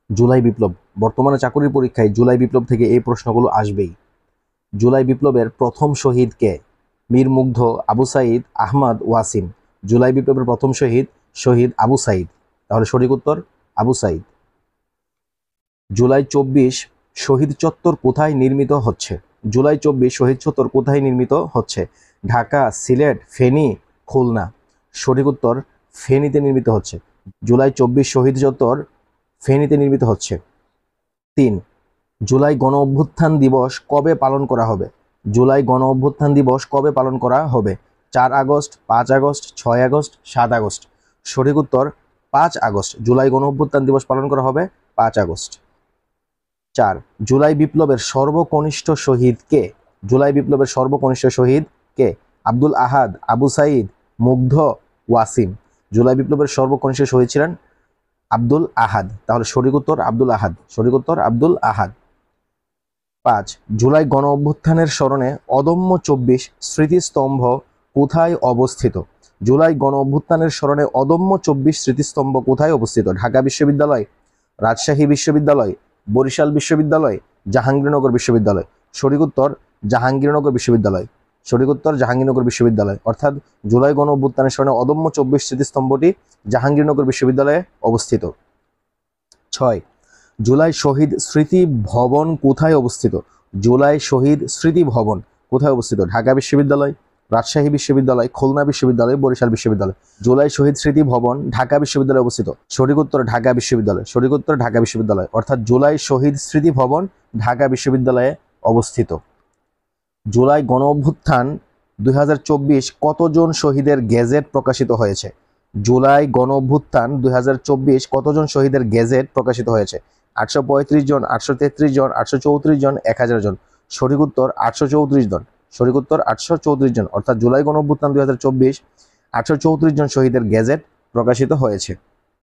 জুলাই বিপ্লব। বর্তমানে চাকরির পরীক্ষায় জুলাই বিপ্লব থেকে এই প্রশ্নগুলো আসবেই। জুলাই বিপ্লবের প্রথম শহীদ কে? মীর মুগ্ধ, আবু সাইদ, আহমদ ওয়াসিম। জুলাই বিপ্লবের প্রথম শহীদ শহীদ আবু সাইদ। তাহলে সঠিক উত্তর আবু সাইদ। জুলাই ২৪ শহীদ চত্বর কোথায় নির্মিত হচ্ছে? জুলাই ২৪ শহীদ চত্বর কোথায় নির্মিত হচ্ছে? ঢাকা, সিলেট, ফেনী, খুলনা। সঠিক উত্তর ফেনীতে নির্মিত হচ্ছে। জুলাই ২৪ শহীদ চত্বর ফেনীতে নির্মিত হচ্ছে। ৩, জুলাই গণ অভ্যুত্থান দিবস কবে পালন করা হবে? জুলাই গণ অভ্যুত্থান দিবস কবে পালন করা হবে? ৪ আগস্ট, ৫ আগস্ট, ৬ আগস্ট, ৭ আগস্ট। সঠিক উত্তর ৫ আগস্ট। জুলাই গণ অভ্যুত্থান দিবস পালন করা হবে ৫ আগস্ট। ৪, জুলাই বিপ্লবের সর্বকনিষ্ঠ শহীদ কে? জুলাই বিপ্লবের সর্বকনিষ্ঠ শহীদ কে? আব্দুল আহাদ, আবু সাইদ, মুগ্ধ, ওয়াসিম। জুলাই বিপ্লবের সর্বকনিষ্ঠ শহীদ ছিলেন আব্দুল আহাদ। তাহলে সঠিক উত্তর আব্দুল আহাদ। সঠিক উত্তর আব্দুল আহাদ। ৫, জুলাই গণ অভ্যুত্থানের স্মরণে অদম্য ২৪ স্মৃতিস্তম্ভ কোথায় অবস্থিত? জুলাই গণ অভ্যুত্থানের স্মরণে অদম্য ২৪ স্মৃতিস্তম্ভ কোথায় অবস্থিত? ঢাকা বিশ্ববিদ্যালয়, রাজশাহী বিশ্ববিদ্যালয়, বরিশাল বিশ্ববিদ্যালয়, জাহাঙ্গীরনগর বিশ্ববিদ্যালয়। সঠিক উত্তর জাহাঙ্গীরনগর বিশ্ববিদ্যালয়। সঠিক উত্তর জাহাঙ্গীরনগর বিশ্ববিদ্যালয়। অর্থাৎ জুলাই গণ অভ্যুত্থানের স্মরণে অদম্য ২৪ স্মৃতিস্তম্ভটি জাহাঙ্গীরনগর বিশ্ববিদ্যালয়ে অবস্থিত। ৬, জুলাই শহীদ স্মৃতি ভবন কোথায় অবস্থিত? জুলাই শহীদ স্মৃতি ভবন কোথায় অবস্থিত? ঢাকা বিশ্ববিদ্যালয়, রাজশাহী বিশ্ববিদ্যালয়, খুলনা বিশ্ববিদ্যালয়, বরিশাল বিশ্ববিদ্যালয়। জুলাই শহীদ স্মৃতি ভবন ঢাকা বিশ্ববিদ্যালয়ে অবস্থিত। সঠিক উত্তর ঢাকা বিশ্ববিদ্যালয়। সঠিক উত্তর ঢাকা বিশ্ববিদ্যালয়। অর্থাৎ জুলাই শহীদ স্মৃতি ভবন ঢাকা বিশ্ববিদ্যালয়ে অবস্থিত। জুলাই গণ অভ্যুত্থান ২০২৪ কতজন শহীদের গেজেট প্রকাশিত হয়েছে? জুলাই গণ অভ্যুত্থান ২০২৪ কতজন শহীদের গেজেট প্রকাশিত হয়েছে? ৮৩৫ জন, ৮৩৩ জন, ৮৩৪ জন, ১০০০ জন। সঠিক উত্তর ৮৩৪ জন। সঠিক উত্তর ৮৩৪ জন। অর্থাৎ জুলাই গণ অভ্যুত্থান ২০২৪ ৮৩৪ জন শহীদের গেজেট প্রকাশিত হয়েছে।